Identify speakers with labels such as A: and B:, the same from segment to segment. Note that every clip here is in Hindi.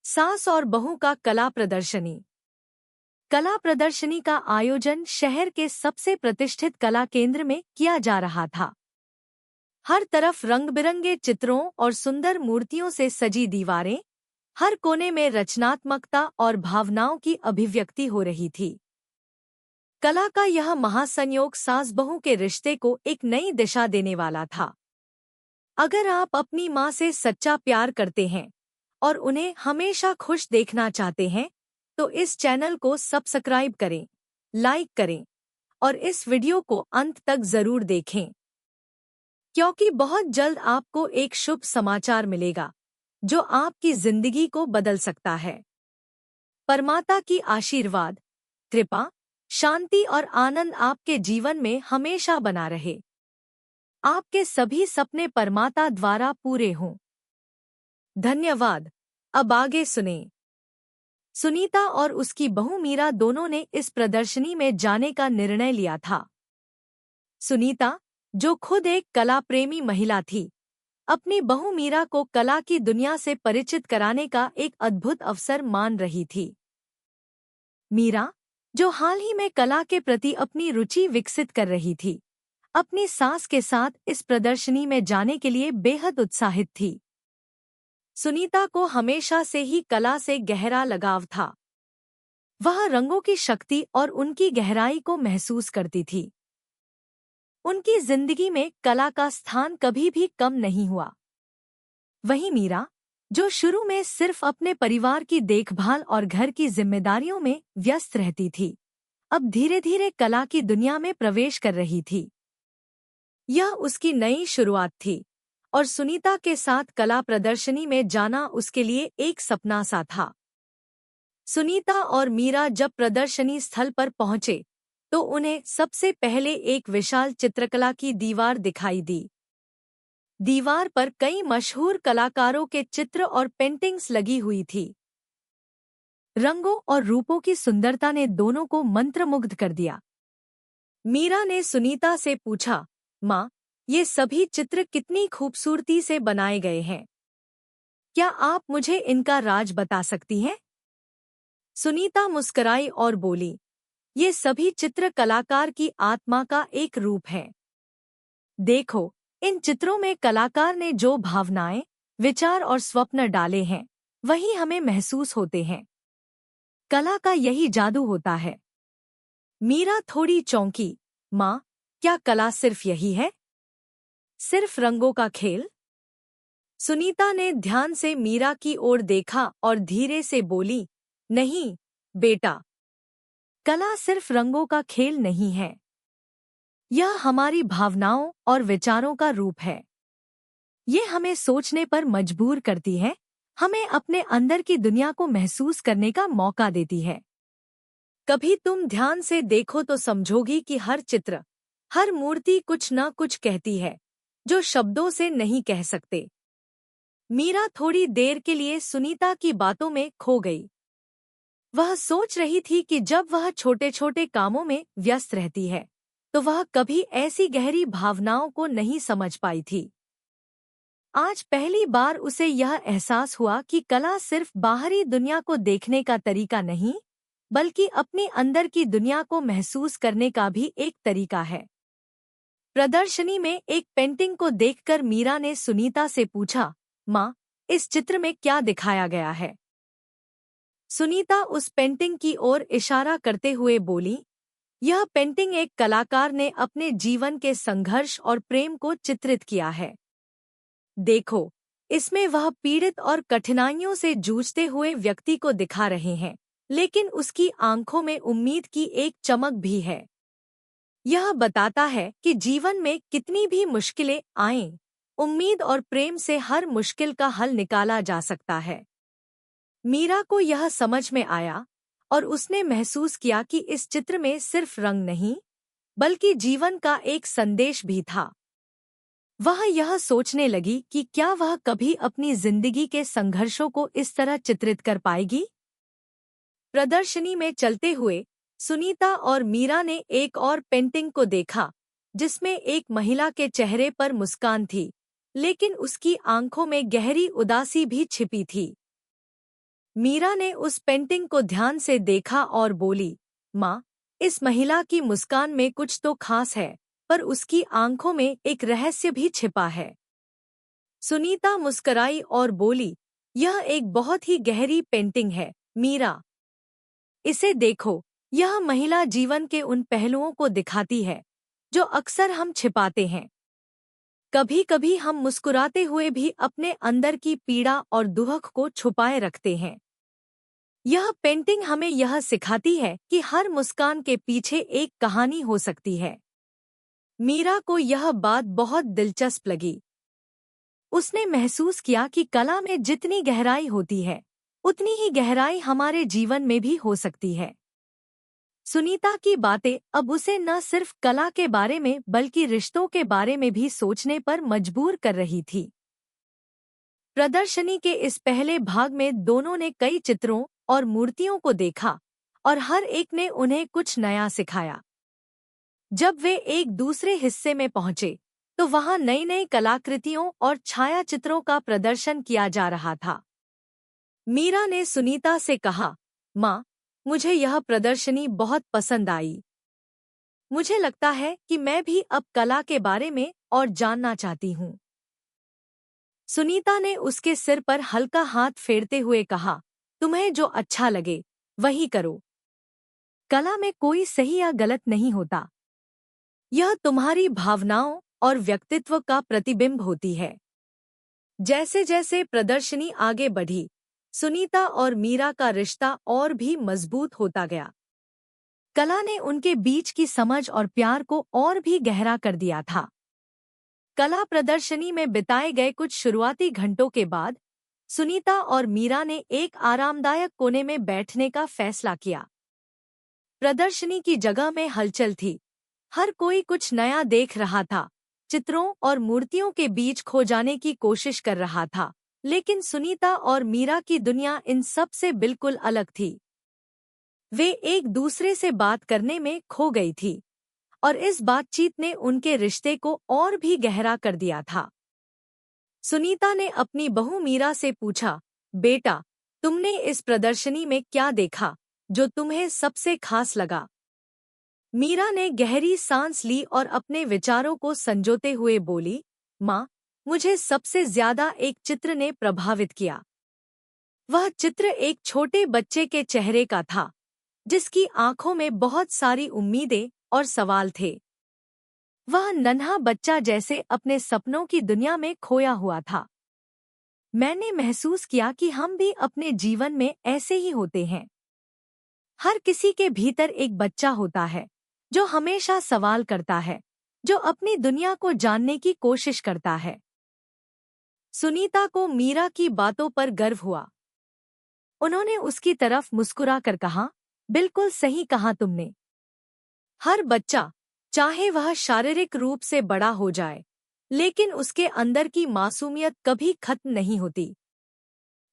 A: सास और बहू का कला प्रदर्शनी। कला प्रदर्शनी का आयोजन शहर के सबसे प्रतिष्ठित कला केंद्र में किया जा रहा था। हर तरफ रंग बिरंगे चित्रों और सुंदर मूर्तियों से सजी दीवारें, हर कोने में रचनात्मकता और भावनाओं की अभिव्यक्ति हो रही थी। कला का यह महासंयोग सास बहू के रिश्ते को एक नई दिशा देने वाला था। अगर आप अपनी माँ से सच्चा प्यार करते हैं और उन्हें हमेशा खुश देखना चाहते हैं, तो इस चैनल को सब्सक्राइब करें, लाइक करें और इस वीडियो को अंत तक जरूर देखें, क्योंकि बहुत जल्द आपको एक शुभ समाचार मिलेगा जो आपकी जिंदगी को बदल सकता है। परमात्मा की आशीर्वाद, कृपा, शांति और आनंद आपके जीवन में हमेशा बना रहे। आपके सभी सपने परमात्मा द्वारा पूरे हों। धन्यवाद। अब आगे सुनें। सुनीता और उसकी बहू मीरा दोनों ने इस प्रदर्शनी में जाने का निर्णय लिया था। सुनीता, जो खुद एक कला प्रेमी महिला थी, अपनी बहू मीरा को कला की दुनिया से परिचित कराने का एक अद्भुत अवसर मान रही थी। मीरा, जो हाल ही में कला के प्रति अपनी रुचि विकसित कर रही थी, अपनी सास के साथ इस प्रदर्शनी में जाने के लिए बेहद उत्साहित थी। सुनीता को हमेशा से ही कला से गहरा लगाव था। वह रंगों की शक्ति और उनकी गहराई को महसूस करती थी। उनकी जिंदगी में कला का स्थान कभी भी कम नहीं हुआ। वहीं मीरा, जो शुरू में सिर्फ अपने परिवार की देखभाल और घर की जिम्मेदारियों में व्यस्त रहती थी, अब धीरे धीरे कला की दुनिया में प्रवेश कर रही थी। यह उसकी नई शुरुआत थी और सुनीता के साथ कला प्रदर्शनी में जाना उसके लिए एक सपना सा था। सुनीता और मीरा जब प्रदर्शनी स्थल पर पहुंचे, तो उन्हें सबसे पहले एक विशाल चित्रकला की दीवार दिखाई दी। दीवार पर कई मशहूर कलाकारों के चित्र और पेंटिंग्स लगी हुई थी। रंगों और रूपों की सुंदरता ने दोनों को मंत्रमुग्ध कर दिया। मीरा ने सुनीता से पूछा, माँ, ये सभी चित्र कितनी खूबसूरती से बनाए गए हैं। क्या आप मुझे इनका राज बता सकती हैं? सुनीता मुस्कुराई और बोली, ये सभी चित्र कलाकार की आत्मा का एक रूप है। देखो, इन चित्रों में कलाकार ने जो भावनाएं, विचार और स्वप्न डाले हैं, वही हमें महसूस होते हैं। कला का यही जादू होता है। मीरा थोड़ी चौंकी, माँ, क्या कला सिर्फ यही है? सिर्फ रंगों का खेल? सुनीता ने ध्यान से मीरा की ओर देखा और धीरे से बोली, नहीं बेटा, कला सिर्फ रंगों का खेल नहीं है। यह हमारी भावनाओं और विचारों का रूप है। ये हमें सोचने पर मजबूर करती है, हमें अपने अंदर की दुनिया को महसूस करने का मौका देती है। कभी तुम ध्यान से देखो तो समझोगी कि हर चित्र, हर मूर्ति कुछ न कुछ कहती है, जो शब्दों से नहीं कह सकते। मीरा थोड़ी देर के लिए सुनीता की बातों में खो गई। वह सोच रही थी कि जब वह छोटे छोटे कामों में व्यस्त रहती है, तो वह कभी ऐसी गहरी भावनाओं को नहीं समझ पाई थी। आज पहली बार उसे यह एहसास हुआ कि कला सिर्फ बाहरी दुनिया को देखने का तरीका नहीं, बल्कि अपने अंदर की दुनिया को महसूस करने का भी एक तरीका है। प्रदर्शनी में एक पेंटिंग को देखकर मीरा ने सुनीता से पूछा, माँ, इस चित्र में क्या दिखाया गया है? सुनीता उस पेंटिंग की ओर इशारा करते हुए बोली, यह पेंटिंग एक कलाकार ने अपने जीवन के संघर्ष और प्रेम को चित्रित किया है। देखो, इसमें वह पीड़ित और कठिनाइयों से जूझते हुए व्यक्ति को दिखा रहे हैं, लेकिन उसकी आंखों में उम्मीद की एक चमक भी है। यह बताता है कि जीवन में कितनी भी मुश्किलें आएं, उम्मीद और प्रेम से हर मुश्किल का हल निकाला जा सकता है। मीरा को यह समझ में आया और उसने महसूस किया कि इस चित्र में सिर्फ रंग नहीं, बल्कि जीवन का एक संदेश भी था। वह यह सोचने लगी कि क्या वह कभी अपनी जिंदगी के संघर्षों को इस तरह चित्रित कर पाएगी। प्रदर्शनी में चलते हुए सुनीता और मीरा ने एक और पेंटिंग को देखा, जिसमें एक महिला के चेहरे पर मुस्कान थी, लेकिन उसकी आंखों में गहरी उदासी भी छिपी थी। मीरा ने उस पेंटिंग को ध्यान से देखा और बोली, माँ, इस महिला की मुस्कान में कुछ तो खास है, पर उसकी आंखों में एक रहस्य भी छिपा है। सुनीता मुस्कराई और बोली, यह एक बहुत ही गहरी पेंटिंग है, मीरा। इसे देखो, यह महिला जीवन के उन पहलुओं को दिखाती है जो अक्सर हम छिपाते हैं। कभी कभी हम मुस्कुराते हुए भी अपने अंदर की पीड़ा और दुख को छुपाए रखते हैं। यह पेंटिंग हमें यह सिखाती है कि हर मुस्कान के पीछे एक कहानी हो सकती है। मीरा को यह बात बहुत दिलचस्प लगी। उसने महसूस किया कि कला में जितनी गहराई होती है, उतनी ही गहराई हमारे जीवन में भी हो सकती है। सुनीता की बातें अब उसे न सिर्फ कला के बारे में बल्कि रिश्तों के बारे में भी सोचने पर मजबूर कर रही थी। प्रदर्शनी के इस पहले भाग में दोनों ने कई चित्रों और मूर्तियों को देखा और हर एक ने उन्हें कुछ नया सिखाया। जब वे एक दूसरे हिस्से में पहुंचे तो वहां नई नई कलाकृतियों और छायाचित्रों का प्रदर्शन किया जा रहा था। मीरा ने सुनीता से कहा, माँ, मुझे यह प्रदर्शनी बहुत पसंद आई। मुझे लगता है कि मैं भी अब कला के बारे में और जानना चाहती हूँ। सुनीता ने उसके सिर पर हल्का हाथ फेरते हुए कहा, तुम्हें जो अच्छा लगे वही करो। कला में कोई सही या गलत नहीं होता। यह तुम्हारी भावनाओं और व्यक्तित्व का प्रतिबिंब होती है। जैसे जैसे प्रदर्शनी आगे बढ़ी, सुनीता और मीरा का रिश्ता और भी मजबूत होता गया। कला ने उनके बीच की समझ और प्यार को और भी गहरा कर दिया था। कला प्रदर्शनी में बिताए गए कुछ शुरुआती घंटों के बाद सुनीता और मीरा ने एक आरामदायक कोने में बैठने का फैसला किया। प्रदर्शनी की जगह में हलचल थी। हर कोई कुछ नया देख रहा था, चित्रों और मूर्तियों के बीच खो जाने की कोशिश कर रहा था, लेकिन सुनीता और मीरा की दुनिया इन सब से बिल्कुल अलग थी। वे एक दूसरे से बात करने में खो गई थी और इस बातचीत ने उनके रिश्ते को और भी गहरा कर दिया था। सुनीता ने अपनी बहू मीरा से पूछा, बेटा, तुमने इस प्रदर्शनी में क्या देखा जो तुम्हें सबसे खास लगा? मीरा ने गहरी सांस ली और अपने विचारों को संजोते हुए बोली, माँ, मुझे सबसे ज्यादा एक चित्र ने प्रभावित किया। वह चित्र एक छोटे बच्चे के चेहरे का था, जिसकी आंखों में बहुत सारी उम्मीदें और सवाल थे। वह नन्हा बच्चा जैसे अपने सपनों की दुनिया में खोया हुआ था। मैंने महसूस किया कि हम भी अपने जीवन में ऐसे ही होते हैं। हर किसी के भीतर एक बच्चा होता है जो हमेशा सवाल करता है, जो अपनी दुनिया को जानने की कोशिश करता है। सुनीता को मीरा की बातों पर गर्व हुआ। उन्होंने उसकी तरफ मुस्कुरा कर कहा, बिल्कुल सही कहा तुमने। हर बच्चा, चाहे वह शारीरिक रूप से बड़ा हो जाए, लेकिन उसके अंदर की मासूमियत कभी खत्म नहीं होती।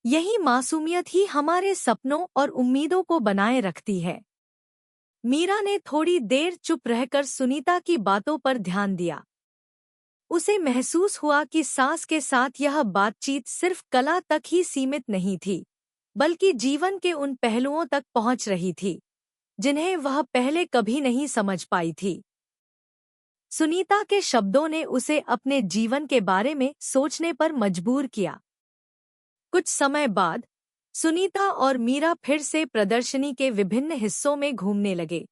A: यही मासूमियत ही हमारे सपनों और उम्मीदों को बनाए रखती है। मीरा ने थोड़ी देर चुप रहकर सुनीता की बातों पर ध्यान दिया। उसे महसूस हुआ कि सास के साथ यह बातचीत सिर्फ कला तक ही सीमित नहीं थी, बल्कि जीवन के उन पहलुओं तक पहुंच रही थी जिन्हें वह पहले कभी नहीं समझ पाई थी। सुनीता के शब्दों ने उसे अपने जीवन के बारे में सोचने पर मजबूर किया। कुछ समय बाद सुनीता और मीरा फिर से प्रदर्शनी के विभिन्न हिस्सों में घूमने लगे।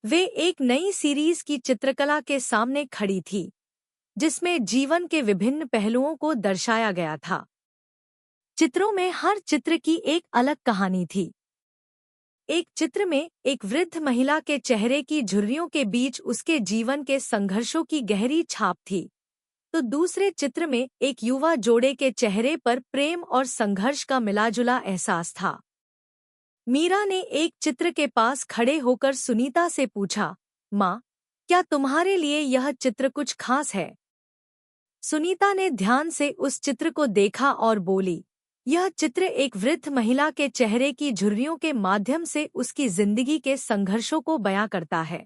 A: वे एक नई सीरीज की चित्रकला के सामने खड़ी थी, जिसमें जीवन के विभिन्न पहलुओं को दर्शाया गया था। चित्रों में हर चित्र की एक अलग कहानी थी। एक चित्र में एक वृद्ध महिला के चेहरे की झुर्रियों के बीच उसके जीवन के संघर्षों की गहरी छाप थी, तो दूसरे चित्र में एक युवा जोड़े के चेहरे पर प्रेम और संघर्ष का मिलाजुला एहसास था। मीरा ने एक चित्र के पास खड़े होकर सुनीता से पूछा, माँ, क्या तुम्हारे लिए यह चित्र कुछ खास है? सुनीता ने ध्यान से उस चित्र को देखा और बोली, यह चित्र एक वृद्ध महिला के चेहरे की झुर्रियों के माध्यम से उसकी जिंदगी के संघर्षों को बयां करता है।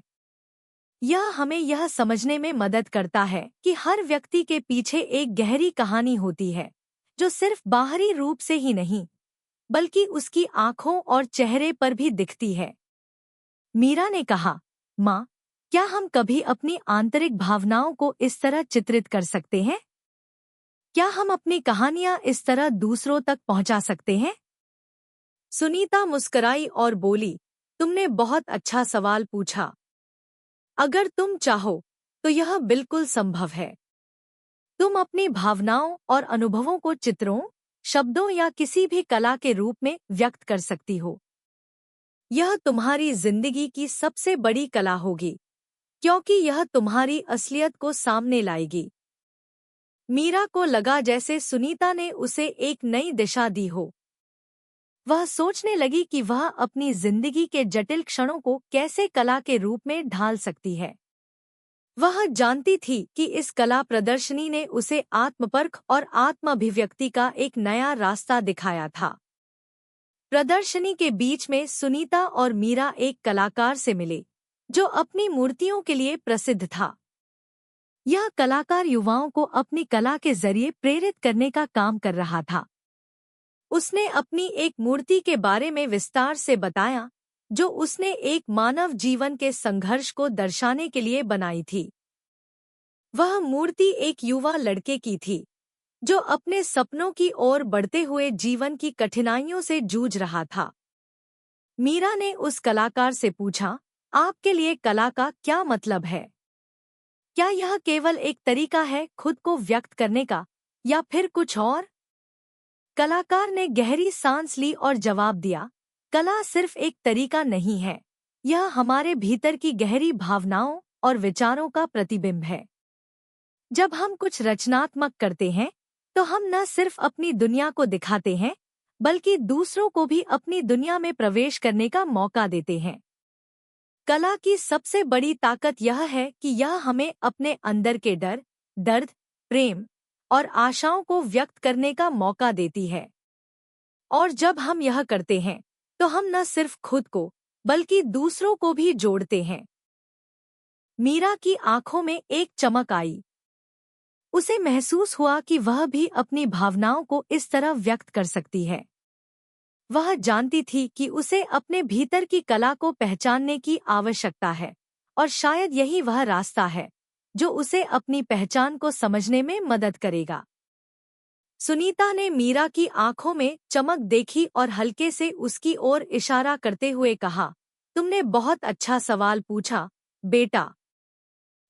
A: यह हमें यह समझने में मदद करता है कि हर व्यक्ति के पीछे एक गहरी कहानी होती है, जो सिर्फ बाहरी रूप से ही नहीं, बल्कि उसकी आंखों और चेहरे पर भी दिखती है। मीरा ने कहा, माँ, क्या हम कभी अपनी आंतरिक भावनाओं को इस तरह चित्रित कर सकते हैं? क्या हम अपनी कहानियां इस तरह दूसरों तक पहुंचा सकते हैं? सुनीता मुस्कुराई और बोली, तुमने बहुत अच्छा सवाल पूछा। अगर तुम चाहो तो यह बिल्कुल संभव है। तुम अपनी भावनाओं और अनुभवों को चित्रों, शब्दों या किसी भी कला के रूप में व्यक्त कर सकती हो। यह तुम्हारी जिंदगी की सबसे बड़ी कला होगी, क्योंकि यह तुम्हारी असलियत को सामने लाएगी। मीरा को लगा जैसे सुनीता ने उसे एक नई दिशा दी हो। वह सोचने लगी कि वह अपनी जिंदगी के जटिल क्षणों को कैसे कला के रूप में ढाल सकती है। वह जानती थी कि इस कला प्रदर्शनी ने उसे आत्मपरख और आत्माभिव्यक्ति का एक नया रास्ता दिखाया था। प्रदर्शनी के बीच में सुनीता और मीरा एक कलाकार से मिले, जो अपनी मूर्तियों के लिए प्रसिद्ध था। यह कलाकार युवाओं को अपनी कला के जरिए प्रेरित करने का काम कर रहा था। उसने अपनी एक मूर्ति के बारे में विस्तार से बताया, जो उसने एक मानव जीवन के संघर्ष को दर्शाने के लिए बनाई थी। वह मूर्ति एक युवा लड़के की थी, जो अपने सपनों की ओर बढ़ते हुए जीवन की कठिनाइयों से जूझ रहा था। मीरा ने उस कलाकार से पूछा, आपके लिए कला का क्या मतलब है? क्या यह केवल एक तरीका है खुद को व्यक्त करने का, या फिर कुछ और? कलाकार ने गहरी सांस ली और जवाब दिया, कला सिर्फ एक तरीका नहीं है, यह हमारे भीतर की गहरी भावनाओं और विचारों का प्रतिबिंब है। जब हम कुछ रचनात्मक करते हैं, तो हम न सिर्फ अपनी दुनिया को दिखाते हैं, बल्कि दूसरों को भी अपनी दुनिया में प्रवेश करने का मौका देते हैं। कला की सबसे बड़ी ताकत यह है कि यह हमें अपने अंदर के डर, दर्द, प्रेम और आशाओं को व्यक्त करने का मौका देती है। और जब हम यह करते हैं, तो हम न सिर्फ खुद को, बल्कि दूसरों को भी जोड़ते हैं। मीरा की आंखों में एक चमक आई। उसे महसूस हुआ कि वह भी अपनी भावनाओं को इस तरह व्यक्त कर सकती है। वह जानती थी कि उसे अपने भीतर की कला को पहचानने की आवश्यकता है, और शायद यही वह रास्ता है जो उसे अपनी पहचान को समझने में मदद करेगा। सुनीता ने मीरा की आंखों में चमक देखी और हल्के से उसकी ओर इशारा करते हुए कहा, तुमने बहुत अच्छा सवाल पूछा, बेटा।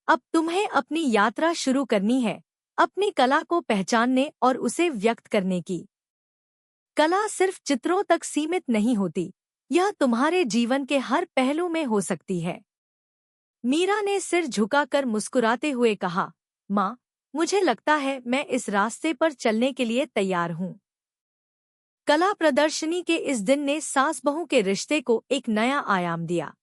A: अब तुम्हें अपनी यात्रा शुरू करनी है, अपनी कला को पहचानने और उसे व्यक्त करने की। कला सिर्फ चित्रों तक सीमित नहीं होती, यह तुम्हारे जीवन के हर पहलू में हो सकती है। मीरा ने सिर झुकाकर मुस्कुराते हुए कहा, माँ, मुझे लगता है मैं इस रास्ते पर चलने के लिए तैयार हूँ। कला प्रदर्शनी के इस दिन ने सास-बहू के रिश्ते को एक नया आयाम दिया।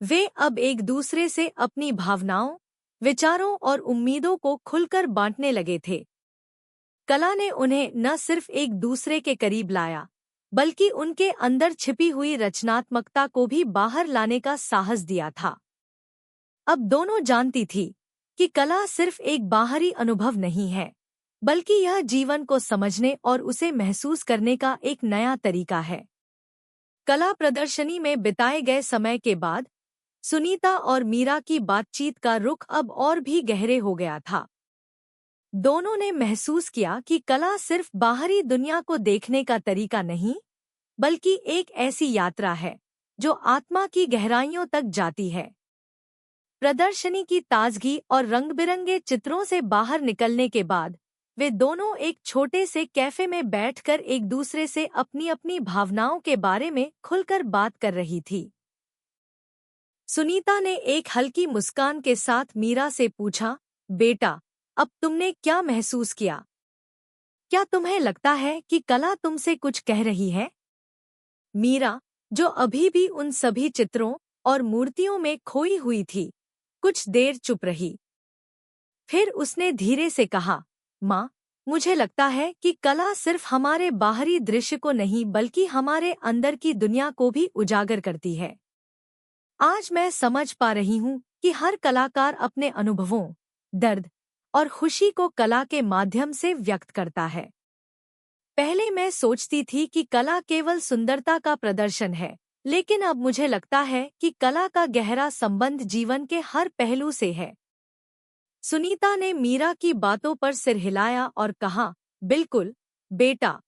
A: वे अब एक दूसरे से अपनी भावनाओं, विचारों और उम्मीदों को खुलकर बांटने लगे थे। कला ने उन्हें न सिर्फ एक दूसरे के करीब लाया, बल्कि उनके अंदर छिपी हुई रचनात्मकता को भी बाहर लाने का साहस दिया था। अब दोनों जानती थी कि कला सिर्फ एक बाहरी अनुभव नहीं है, बल्कि यह जीवन को समझने और उसे महसूस करने का एक नया तरीका है। कला प्रदर्शनी में बिताए गए समय के बाद सुनीता और मीरा की बातचीत का रुख अब और भी गहरे हो गया था। दोनों ने महसूस किया कि कला सिर्फ बाहरी दुनिया को देखने का तरीका नहीं, बल्कि एक ऐसी यात्रा है जो आत्मा की गहराइयों तक जाती है। प्रदर्शनी की ताजगी और रंग-बिरंगे चित्रों से बाहर निकलने के बाद वे दोनों एक छोटे से कैफे में बैठकर एक दूसरे से अपनी अपनी भावनाओं के बारे में खुलकर बात कर रही थी। सुनीता ने एक हल्की मुस्कान के साथ मीरा से पूछा, बेटा, अब तुमने क्या महसूस किया? क्या तुम्हें लगता है कि कला तुमसे कुछ कह रही है? मीरा, जो अभी भी उन सभी चित्रों और मूर्तियों में खोई हुई थी, कुछ देर चुप रही। फिर उसने धीरे से कहा, माँ, मुझे लगता है कि कला सिर्फ हमारे बाहरी दृश्य को नहीं बल्कि हमारे अंदर की दुनिया को भी उजागर करती है। आज मैं समझ पा रही हूँ कि हर कलाकार अपने अनुभवों, दर्द और खुशी को कला के माध्यम से व्यक्त करता है। पहले मैं सोचती थी कि कला केवल सुंदरता का प्रदर्शन है, लेकिन अब मुझे लगता है कि कला का गहरा संबंध जीवन के हर पहलू से है। सुनीता ने मीरा की बातों पर सिर हिलाया और कहा, बिल्कुल, बेटा।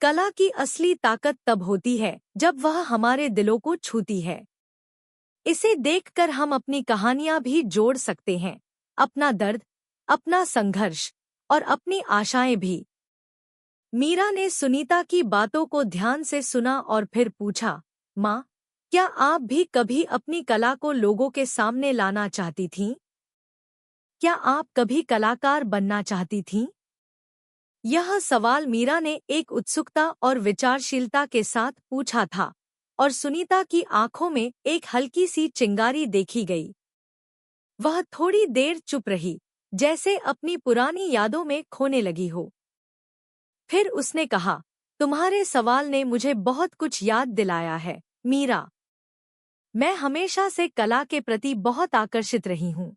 A: कला की असली ताकत तब होती है जब वह हमारे दिलों को छूती है। इसे देखकर हम अपनी कहानियां भी जोड़ सकते हैं, अपना दर्द, अपना संघर्ष और अपनी आशाएं भी। मीरा ने सुनीता की बातों को ध्यान से सुना और फिर पूछा, माँ, क्या आप भी कभी अपनी कला को लोगों के सामने लाना चाहती थीं? क्या आप कभी कलाकार बनना चाहती थीं? यह सवाल मीरा ने एक उत्सुकता और विचारशीलता के साथ पूछा था, और सुनीता की आंखों में एक हल्की सी चिंगारी देखी गई। वह थोड़ी देर चुप रही, जैसे अपनी पुरानी यादों में खोने लगी हो। फिर उसने कहा, तुम्हारे सवाल ने मुझे बहुत कुछ याद दिलाया है, मीरा। मैं हमेशा से कला के प्रति बहुत आकर्षित रही हूँ।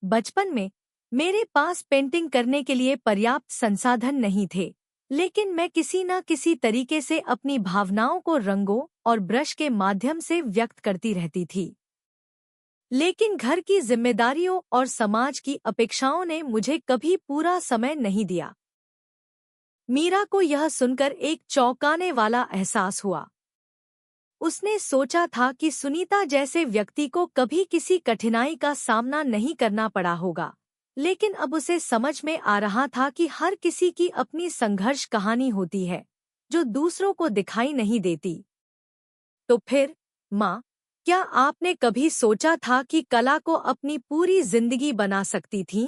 A: बचपन में मेरे पास पेंटिंग करने के लिए पर्याप्त संसाधन नहीं थे, लेकिन मैं किसी न किसी तरीके से अपनी भावनाओं को रंगों और ब्रश के माध्यम से व्यक्त करती रहती थी। लेकिन घर की जिम्मेदारियों और समाज की अपेक्षाओं ने मुझे कभी पूरा समय नहीं दिया। मीरा को यह सुनकर एक चौंकाने वाला एहसास हुआ। उसने सोचा था कि सुनीता जैसे व्यक्ति को कभी किसी कठिनाई का सामना नहीं करना पड़ा होगा, लेकिन अब उसे समझ में आ रहा था कि हर किसी की अपनी संघर्ष कहानी होती है, जो दूसरों को दिखाई नहीं देती। तो फिर, माँ, क्या आपने कभी सोचा था कि कला को अपनी पूरी जिंदगी बना सकती थीं?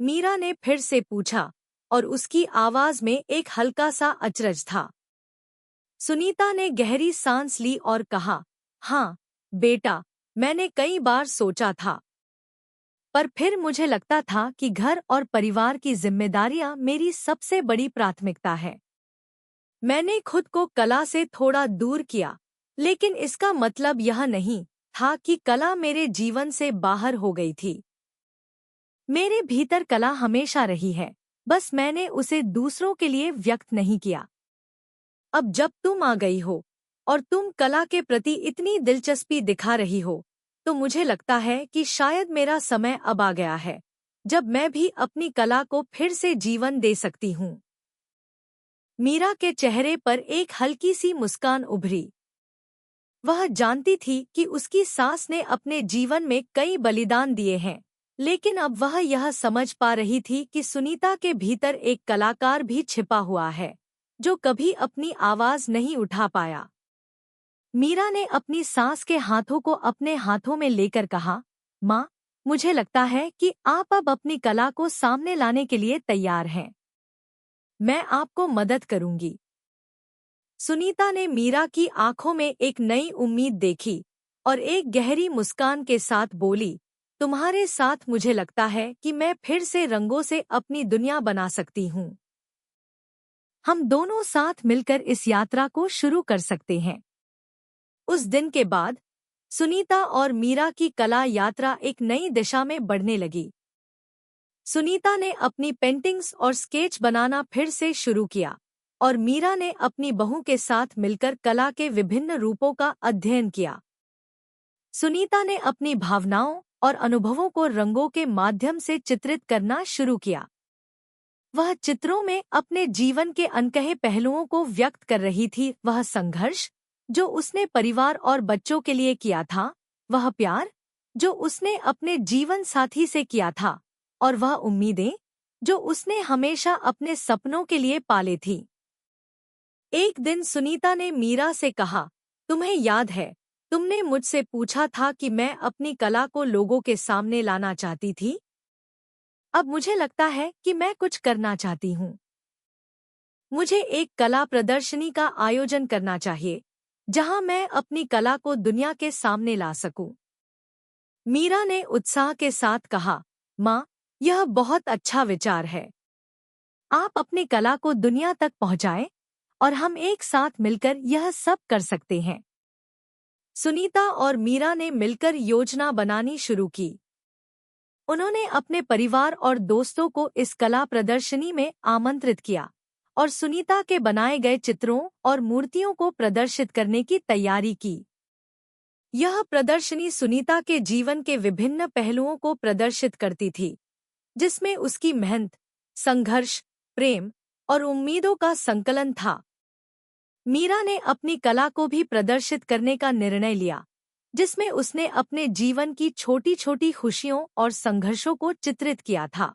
A: मीरा ने फिर से पूछा, और उसकी आवाज में एक हल्का सा अचरज था। सुनीता ने गहरी सांस ली और कहा, हाँ, बेटा, मैंने कई बार सोचा था। पर फिर मुझे लगता था कि घर और परिवार की जिम्मेदारियां मेरी सबसे बड़ी प्राथमिकता है। मैंने खुद को कला से थोड़ा दूर किया, लेकिन इसका मतलब यह नहीं था कि कला मेरे जीवन से बाहर हो गई थी। मेरे भीतर कला हमेशा रही है, बस मैंने उसे दूसरों के लिए व्यक्त नहीं किया। अब जब तुम आ गई हो और तुम कला के प्रति इतनी दिलचस्पी दिखा रही हो, तो मुझे लगता है कि शायद मेरा समय अब आ गया है, जब मैं भी अपनी कला को फिर से जीवन दे सकती हूँ। मीरा के चेहरे पर एक हल्की सी मुस्कान उभरी। वह जानती थी कि उसकी सास ने अपने जीवन में कई बलिदान दिए हैं, लेकिन अब वह यह समझ पा रही थी कि सुनीता के भीतर एक कलाकार भी छिपा हुआ है, जो कभी अपनी आवाज नहीं उठा पाया। मीरा ने अपनी सास के हाथों को अपने हाथों में लेकर कहा, माँ, मुझे लगता है कि आप अब अपनी कला को सामने लाने के लिए तैयार हैं। मैं आपको मदद करूंगी। सुनीता ने मीरा की आंखों में एक नई उम्मीद देखी और एक गहरी मुस्कान के साथ बोली, तुम्हारे साथ मुझे लगता है कि मैं फिर से रंगों से अपनी दुनिया बना सकती हूँ। हम दोनों साथ मिलकर इस यात्रा को शुरू कर सकते हैं। उस दिन के बाद सुनीता और मीरा की कला यात्रा एक नई दिशा में बढ़ने लगी। सुनीता ने अपनी पेंटिंग्स और स्केच बनाना फिर से शुरू किया, और मीरा ने अपनी बहू के साथ मिलकर कला के विभिन्न रूपों का अध्ययन किया। सुनीता ने अपनी भावनाओं और अनुभवों को रंगों के माध्यम से चित्रित करना शुरू किया। वह चित्रों में अपने जीवन के अनकहे पहलुओं को व्यक्त कर रही थी, वह संघर्ष जो उसने परिवार और बच्चों के लिए किया था, वह प्यार जो उसने अपने जीवन साथी से किया था, और वह उम्मीदें जो उसने हमेशा अपने सपनों के लिए पाले थी। एक दिन सुनीता ने मीरा से कहा, तुम्हें याद है, तुमने मुझसे पूछा था कि मैं अपनी कला को लोगों के सामने लाना चाहती थी? अब मुझे लगता है कि मैं कुछ करना चाहती हूँ। मुझे एक कला प्रदर्शनी का आयोजन करना चाहिए, जहां मैं अपनी कला को दुनिया के सामने ला सकूं। मीरा ने उत्साह के साथ कहा, माँ, यह बहुत अच्छा विचार है। आप अपनी कला को दुनिया तक पहुंचाएं, और हम एक साथ मिलकर यह सब कर सकते हैं। सुनीता और मीरा ने मिलकर योजना बनानी शुरू की। उन्होंने अपने परिवार और दोस्तों को इस कला प्रदर्शनी में आमंत्रित किया, और सुनीता के बनाए गए चित्रों और मूर्तियों को प्रदर्शित करने की तैयारी की। यह प्रदर्शनी सुनीता के जीवन के विभिन्न पहलुओं को प्रदर्शित करती थी, जिसमें उसकी मेहनत, संघर्ष, प्रेम और उम्मीदों का संकलन था। मीरा ने अपनी कला को भी प्रदर्शित करने का निर्णय लिया, जिसमें उसने अपने जीवन की छोटी-छोटी खुशियों और संघर्षों को चित्रित किया था।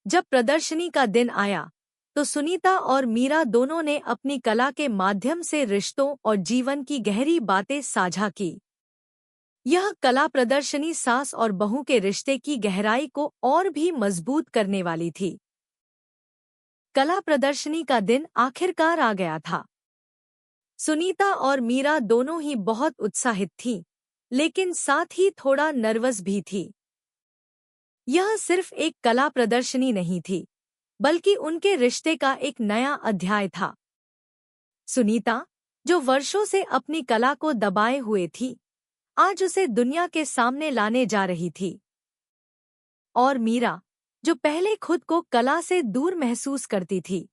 A: जब प्रदर्शनी का दिन आया, तो सुनीता और मीरा दोनों ने अपनी कला के माध्यम से रिश्तों और जीवन की गहरी बातें साझा की। यह कला प्रदर्शनी सास और बहू के रिश्ते की गहराई को और भी मजबूत करने वाली थी। कला प्रदर्शनी का दिन आखिरकार आ गया था। सुनीता और मीरा दोनों ही बहुत उत्साहित थीं, लेकिन साथ ही थोड़ा नर्वस भी थी। यह सिर्फ एक कला प्रदर्शनी नहीं थी, बल्कि उनके रिश्ते का एक नया अध्याय था। सुनीता, जो वर्षों से अपनी कला को दबाए हुए थी, आज उसे दुनिया के सामने लाने जा रही थी। और मीरा, जो पहले खुद को कला से दूर महसूस करती थी,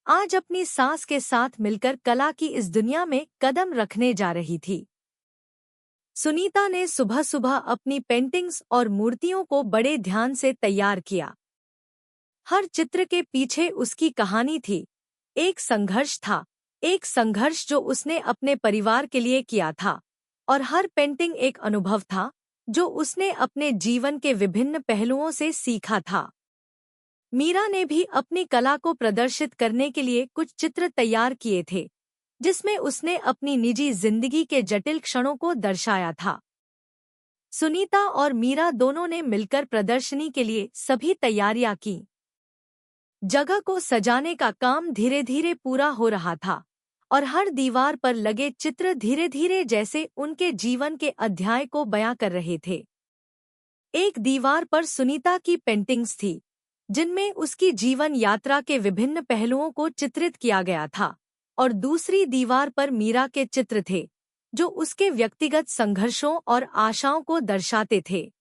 A: आज अपनी सास के साथ मिलकर कला की इस दुनिया में कदम रखने जा रही थी। सुनीता ने सुबह सुबह अपनी पेंटिंग्स और मूर्तियों को बड़े ध्यान से तैयार किया। हर चित्र के पीछे उसकी कहानी थी, एक संघर्ष था, एक संघर्ष जो उसने अपने परिवार के लिए किया था, और हर पेंटिंग एक अनुभव था जो उसने अपने जीवन के विभिन्न पहलुओं से सीखा था। मीरा ने भी अपनी कला को प्रदर्शित करने के लिए कुछ चित्र तैयार किए थे, जिसमें उसने अपनी निजी जिंदगी के जटिल क्षणों को दर्शाया था। सुनीता और मीरा दोनों ने मिलकर प्रदर्शनी के लिए सभी तैयारियां की। जगह को सजाने का काम धीरे धीरे पूरा हो रहा था, और हर दीवार पर लगे चित्र धीरे धीरे जैसे उनके जीवन के अध्याय को बयां कर रहे थे। एक दीवार पर सुनीता की पेंटिंग्स थी, जिनमें उसकी जीवन यात्रा के विभिन्न पहलुओं को चित्रित किया गया था, और दूसरी दीवार पर मीरा के चित्र थे, जो उसके व्यक्तिगत संघर्षों और आशाओं को दर्शाते थे।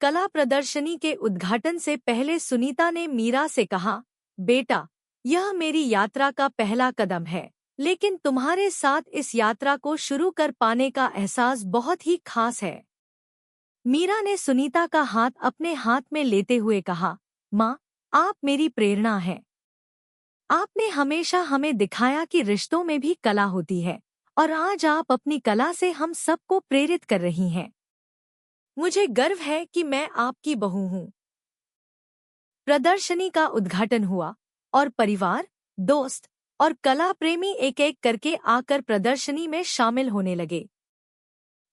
A: कला प्रदर्शनी के उद्घाटन से पहले सुनीता ने मीरा से कहा, बेटा, यह मेरी यात्रा का पहला कदम है, लेकिन तुम्हारे साथ इस यात्रा को शुरू कर पाने का एहसास बहुत ही खास है। मीरा ने सुनीता का हाथ अपने हाथ में लेते हुए कहा, माँ, आप मेरी प्रेरणा हैं। आपने हमेशा हमें दिखाया कि रिश्तों में भी कला होती है, और आज आप अपनी कला से हम सबको प्रेरित कर रही हैं। मुझे गर्व है कि मैं आपकी बहू हूँ। प्रदर्शनी का उद्घाटन हुआ, और परिवार, दोस्त और कला प्रेमी एक-एक करके आकर प्रदर्शनी में शामिल होने लगे।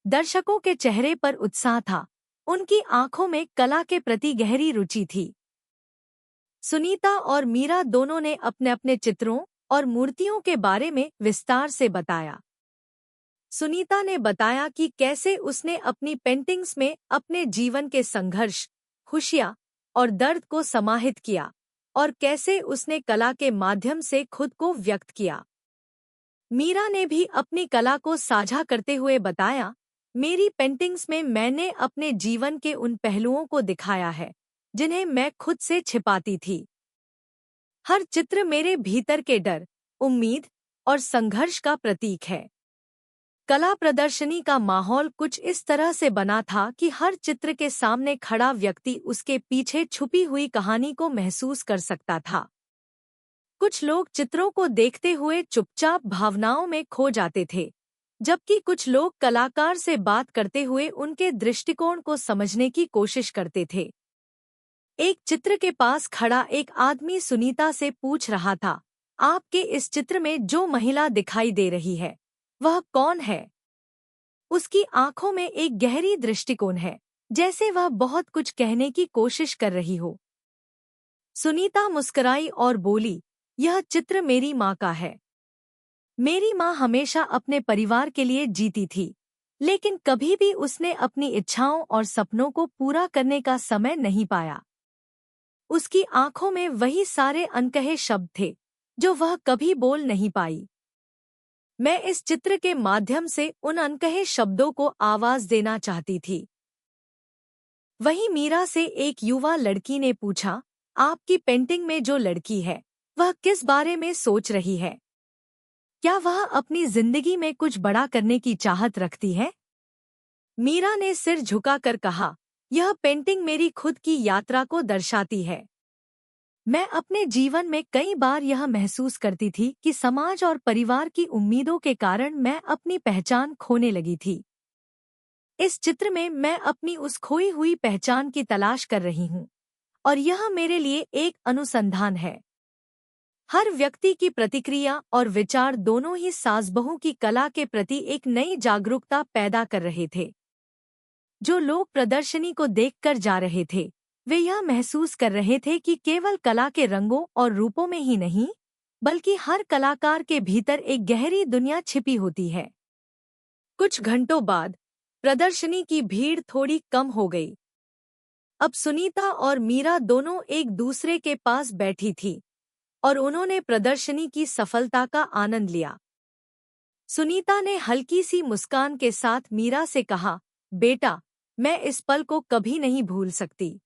A: दर्शकों के चेहरे पर उत्साह था, उनकी आंखों में कला के प्रति गहरी रुचि थी। सुनीता और मीरा दोनों ने अपने अपने चित्रों और मूर्तियों के बारे में विस्तार से बताया। सुनीता ने बताया कि कैसे उसने अपनी पेंटिंग्स में अपने जीवन के संघर्ष, खुशियाँ और दर्द को समाहित किया, और कैसे उसने कला के माध्यम से खुद को व्यक्त किया। मीरा ने भी अपनी कला को साझा करते हुए बताया, मेरी पेंटिंग्स में मैंने अपने जीवन के उन पहलुओं को दिखाया है, जिन्हें मैं खुद से छिपाती थी। हर चित्र मेरे भीतर के डर, उम्मीद और संघर्ष का प्रतीक है। कला प्रदर्शनी का माहौल कुछ इस तरह से बना था कि हर चित्र के सामने खड़ा व्यक्ति उसके पीछे छुपी हुई कहानी को महसूस कर सकता था। कुछ लोग चित्रों को देखते हुए चुपचाप भावनाओं में खो जाते थे, जबकि कुछ लोग कलाकार से बात करते हुए उनके दृष्टिकोण को समझने की कोशिश करते थे। एक चित्र के पास खड़ा एक आदमी सुनीता से पूछ रहा था, आपके इस चित्र में जो महिला दिखाई दे रही है, वह कौन है? उसकी आंखों में एक गहरी दृष्टिकोण है, जैसे वह बहुत कुछ कहने की कोशिश कर रही हो। सुनीता मुस्कुराई और बोली, यह चित्र मेरी माँ का है। मेरी माँ हमेशा अपने परिवार के लिए जीती थी, लेकिन कभी भी उसने अपनी इच्छाओं और सपनों को पूरा करने का समय नहीं पाया। उसकी आंखों में वही सारे अनकहे शब्द थे, जो वह कभी बोल नहीं पाई। मैं इस चित्र के माध्यम से उन अनकहे शब्दों को आवाज देना चाहती थी। वहीं मीरा से एक युवा लड़की ने पूछा, आपकी पेंटिंग में जो लड़की है, वह किस बारे में सोच रही है? क्या वह अपनी जिंदगी में कुछ बड़ा करने की चाहत रखती है? मीरा ने सिर झुकाकर कहा, यह पेंटिंग मेरी खुद की यात्रा को दर्शाती है। मैं अपने जीवन में कई बार यह महसूस करती थी कि समाज और परिवार की उम्मीदों के कारण मैं अपनी पहचान खोने लगी थी। इस चित्र में मैं अपनी उस खोई हुई पहचान की तलाश कर रही हूँ और यह मेरे लिए एक अनुसंधान है। हर व्यक्ति की प्रतिक्रिया और विचार दोनों ही सास-बहू की कला के प्रति एक नई जागरूकता पैदा कर रहे थे। जो लोग प्रदर्शनी को देखकर जा रहे थे, वे यह महसूस कर रहे थे कि केवल कला के रंगों और रूपों में ही नहीं, बल्कि हर कलाकार के भीतर एक गहरी दुनिया छिपी होती है। कुछ घंटों बाद प्रदर्शनी की भीड़ थोड़ी कम हो गई। अब सुनीता और मीरा दोनों एक दूसरे के पास बैठी थी और उन्होंने प्रदर्शनी की सफलता का आनंद लिया। सुनीता ने हल्की सी मुस्कान के साथ मीरा से कहा, बेटा, मैं इस पल को कभी नहीं भूल सकती।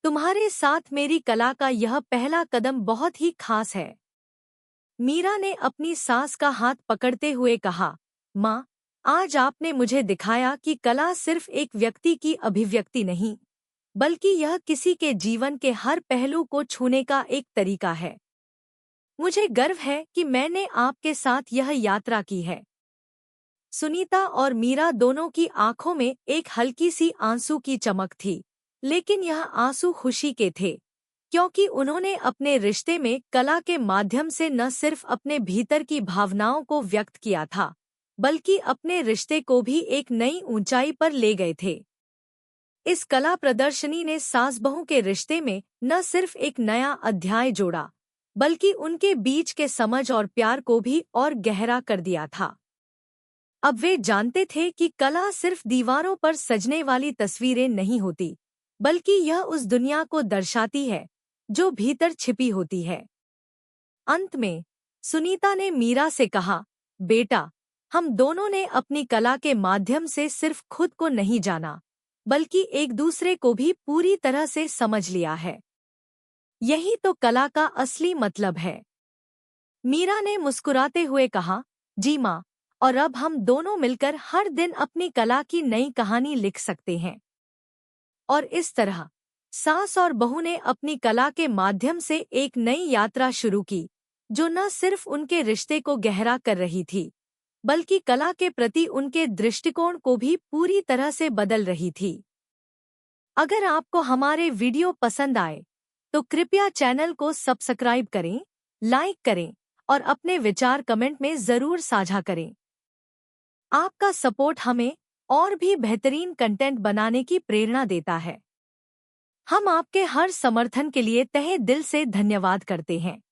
A: तुम्हारे साथ मेरी कला का यह पहला कदम बहुत ही खास है। मीरा ने अपनी सास का हाथ पकड़ते हुए कहा, माँ, आज आपने मुझे दिखाया कि कला सिर्फ एक व्यक्ति की अभिव्यक्ति नहीं, बल्कि यह किसी के जीवन के हर पहलू को छूने का एक तरीका है। मुझे गर्व है कि मैंने आपके साथ यह यात्रा की है। सुनीता और मीरा दोनों की आंखों में एक हल्की सी आंसू की चमक थी, लेकिन यह आंसू खुशी के थे, क्योंकि उन्होंने अपने रिश्ते में कला के माध्यम से न सिर्फ अपने भीतर की भावनाओं को व्यक्त किया था, बल्कि अपने रिश्ते को भी एक नई ऊंचाई पर ले गए थे। इस कला प्रदर्शनी ने सास-बहू के रिश्ते में न सिर्फ एक नया अध्याय जोड़ा, बल्कि उनके बीच के समझ और प्यार को भी और गहरा कर दिया था। अब वे जानते थे कि कला सिर्फ दीवारों पर सजने वाली तस्वीरें नहीं होती, बल्कि यह उस दुनिया को दर्शाती है जो भीतर छिपी होती है। अंत में सुनीता ने मीरा से कहा, बेटा, हम दोनों ने अपनी कला के माध्यम से सिर्फ खुद को नहीं जाना, बल्कि एक दूसरे को भी पूरी तरह से समझ लिया है। यही तो कला का असली मतलब है। मीरा ने मुस्कुराते हुए कहा, जी माँ, और अब हम दोनों मिलकर हर दिन अपनी कला की नई कहानी लिख सकते हैं। और इस तरह सास और बहू ने अपनी कला के माध्यम से एक नई यात्रा शुरू की, जो न सिर्फ उनके रिश्ते को गहरा कर रही थी, बल्कि कला के प्रति उनके दृष्टिकोण को भी पूरी तरह से बदल रही थी। अगर आपको हमारे वीडियो पसंद आए, तो कृपया चैनल को सब्सक्राइब करें, लाइक करें और अपने विचार कमेंट में ज़रूर साझा करें। आपका सपोर्ट हमें और भी बेहतरीन कंटेंट बनाने की प्रेरणा देता है। हम आपके हर समर्थन के लिए तहे दिल से धन्यवाद करते हैं।